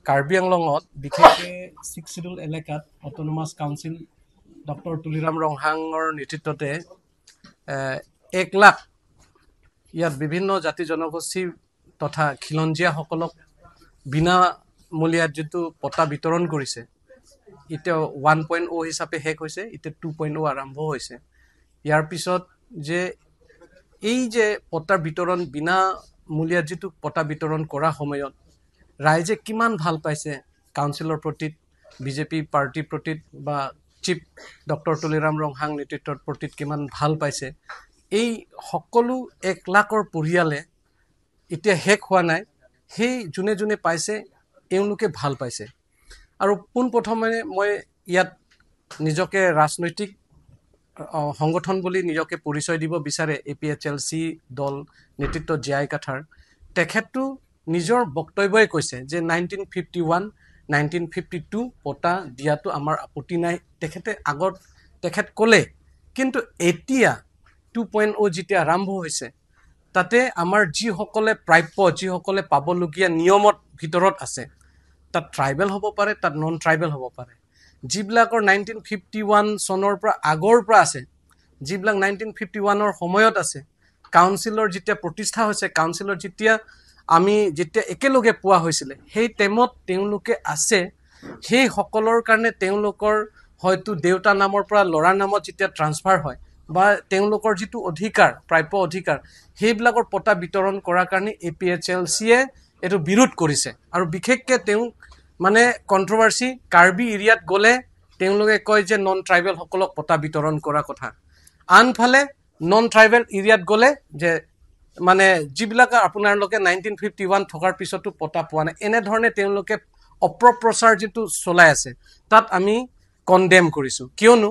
কাৰ্বি আংলঙত বিশেষকৈ 6 শিডিউল এলেকাত autonomous council doctor Tuliram ৰংহাঙৰ নেতৃত্বতে 1 লাখ ইয়াত বিভিন্ন জাতি জনগোষ্ঠী তথা খিলঞ্জীয়াসকলক বিনামূলীয়া যিটো পটা বিতৰণ কৰিছে এতিয়া 1.0 হিচাপে শেষ হৈছে এতিয়া 2.0 আৰম্ভ হৈছে ইয়াৰ পিছত যে এই যে পটাৰ বিতৰণ বিনামূলীয়া যিটো পটা বিতৰণ কৰা সময়ত ৰাইজে কিমান ভাল পাইছে কাউন্সিলৰ প্ৰতি বিজেপি পাৰ্টিৰ প্ৰতি বা চিফ ডক্টৰ তুলিৰাম ৰংহাং নেতৃত্বৰ প্ৰতি কিমান ভাল পাইছে এই সকলো 1 লাখৰ পৰিয়ালে এতিয়া শেষ হোৱা নাই সেই জুনে জুনে পাইছে এওঁলোকে ভাল পাইছে আৰু পোনপ্ৰথমে মই ইয়াত নিজকে ৰাজনৈতিক সংগঠন বুলি নিজকে পৰিচয় দিব বিচাৰে এপিএচএলসি দল নেতৃত্ব জিআই কাঠাৰ তেখেতটো নিজৰ বক্তব্যই কৈছে যে 1951 1952 পটা দিয়াটো আমাৰ আপত্তি নাই তেখেতে আগত তেখেত ক'লে কিন্তু এতিয়া 2.0 যেতিয়া আৰম্ভ হৈছে তাতে আমাৰ যিসকলে প্ৰাপ্য যিসকলে পাবলগীয়া নিয়মত ভিতৰত আছে তাত ট্ৰাইবেল হ'ব পাৰে তাত নন ট্ৰাইবেল হ'ব পাৰে যিবিলাকৰ 1951 চনৰ পৰা আগৰ পৰা আছে যিবিলাক 1951 ৰ সময়ত আছে কাউন্সিলৰ যেতিয়া প্ৰতিষ্ঠা হৈছে কাউন্সিলৰ যেতিয়া আমি যেতিয়া একেলগে পোৱা হৈছিল সেই টেমত তেওঁলোকে আছে সেই সকলৰ কাৰণে তেওঁলোকৰ হয়তো দেউতা নামৰ পৰা লৰা নামত যেতিয়া ট্ৰান্সফাৰ হয় বা তেওঁলোকৰ যিটো অধিকাৰ প্ৰাপ্য অধিকাৰ সেইবিলাকৰ পটা বিতৰণ কৰাৰ কাৰণে এপিএচএলসিয়ে এটো বিৰোধ কৰিছে আৰু বিশেষকৈ তেওঁ মানে কন্ট্ৰভাৰ্সি কাৰ্বি এৰিয়াত গলে তেওঁলোকে কয় যে নন ট্ৰাইবেল সকলক পটা বিতৰণ কৰা কথা আনফালে নন ট্ৰাইবেল এৰিয়াত গলে যে মানে যিবিলাক আপোনাৰ লোকে 1951 থকাৰ পিছতো পটা পোৱা নাই এনে ধৰণে তেওঁলোকে অপ্ৰপ্ৰচাৰ যেটো চলাই আছে তাত আমি কনডেম কৰিছো কিয়নো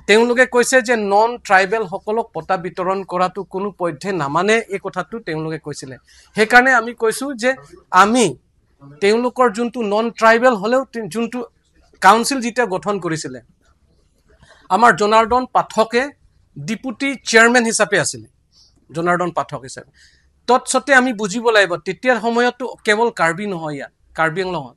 তেওঁলোকে কৈছে যে নন ট্ৰাইবেল সকলক পটা বিতৰণ কৰাটো কোনো পধ্যে নামানে এই কথাটো তেওঁলোকে কৈছিলে সেই কাৰণে আমি কৈছো যে আমি তেওঁলোকৰ যোনটো নন ট্ৰাইবেল হলেও যোনটো কাউন্সিল যেতিয়া গঠন কৰিছিলে আমাৰ জনাৰ্দন পাঠকে ডেপুটি চেয়াৰম্যান হিচাপে আছিল জনাৰ্দন পাঠক হিচাপে তৎসতে আমি বুজিব লাগিব তেতিয়াৰ সময়তো কেৱল কাৰ্বি নহয় কাৰ্বি আংলঙত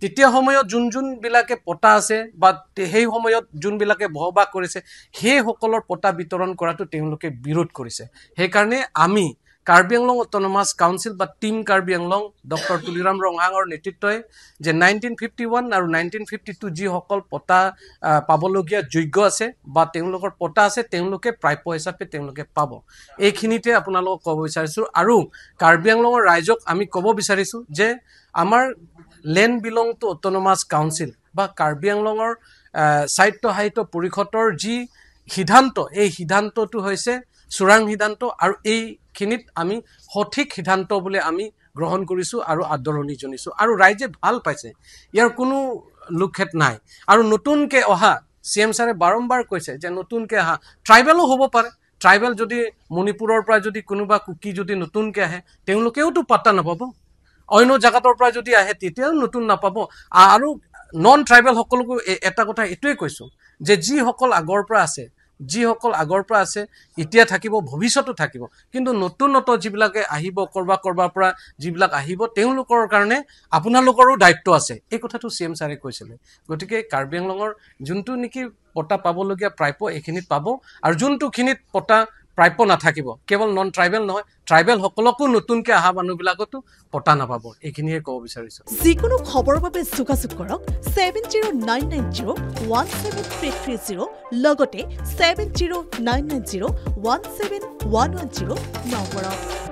তেতিয়া সময়ত যোন বিলাকে পটা আছে বা সেই সময়ত যোন বিলাকে বহবাস কৰিছে সেই সকলৰ পটা বিতৰণ কৰাটো তেওঁলোকে বিৰোধ কৰিছে সেই কাৰণে আমি কাৰ্বি আংলং অট'নমাছ কাউন্সিল বা টিম কাৰ্বি আংলং ডক্টৰ তুলিৰাম ৰংহাঙৰ নেতৃত্বই যে 1951 আৰু 1952 যি সকল পটা পাবলগীয়া যোগ্য আছে বা তেওঁলোকৰ পটা আছে তেওঁলোকে প্ৰাপ্য হিচাপে তেওঁলোকে পাব এইখিনিতে আপোনালোকক ক'ব বিচাৰিছো আৰু কাৰ্বি আংলঙৰ ৰাইজক আমি ক'ব বিচাৰিছো যে আমাৰ land belong to autonomous council বা কাৰ্বি আংলঙৰ স্বায়ত্তশাসিত পৰিষদৰ যি সিদ্ধান্ত এই সিদ্ধান্তটো হৈছে চুৰাং সিদ্ধান্ত আৰু এইখিনিত আমি সঠিক সিদ্ধান্ত বুলি আমি গ্ৰহণ কৰিছো আৰু আদৰণি জনাইছো আৰু ৰাইজে ভাল পাইছে ইয়াৰ কোনো লুকহেত নাই আৰু নতুনকে অহা সিএম ছাৰে বাৰম্বাৰ কৈছে যে নতুনকে অহা ট্ৰাইবেলও হ'ব পাৰে ট্ৰাইবেল যদি মণিপুৰৰ পৰা যদি কোনোবা কুকি যদি নতুনকে আহে তেওঁলোকেওতো পাত্তা নাপাব অন্য জাগাতৰ পৰা যদি আহে তেতিয়াও নতুন নাপাব আৰু নন ট্ৰাইবেল সকলকো এটা কথা এটোই কৈছো যে যি সকল আগৰ পৰা আছে এতিয়া থাকিব ভৱিষ্যতো থাকিব কিন্তু নতুন যিবিলাকে আহিব কৰবাৰ পৰা যিবিলাক আহিব তেওঁলোকৰ কাৰণে আপোনালোকৰো দায়িত্ব আছে এই কথাটো সিএম ছাৰে কৈছিলে গতিকে কাৰ্বি আংলঙৰ যোনটো নেকি পটা পাবলগীয়া প্ৰাপ্য এইখিনিত পাব আৰু যোনটো খিনিত পটা প্ৰাপ্য নাথাকিব কেৱল নন ট্ৰাইবেল নহয় ট্ৰাইবেল সকলকো নতুনকে আহা মানুহবিলাকতো পটা নাপাব এইখিনিয়ে ক'ব বিচাৰিছো যিকোনো খবৰৰ বাবে যোগাযোগ কৰক 7099017330 লগতে 7099017110 নম্বৰত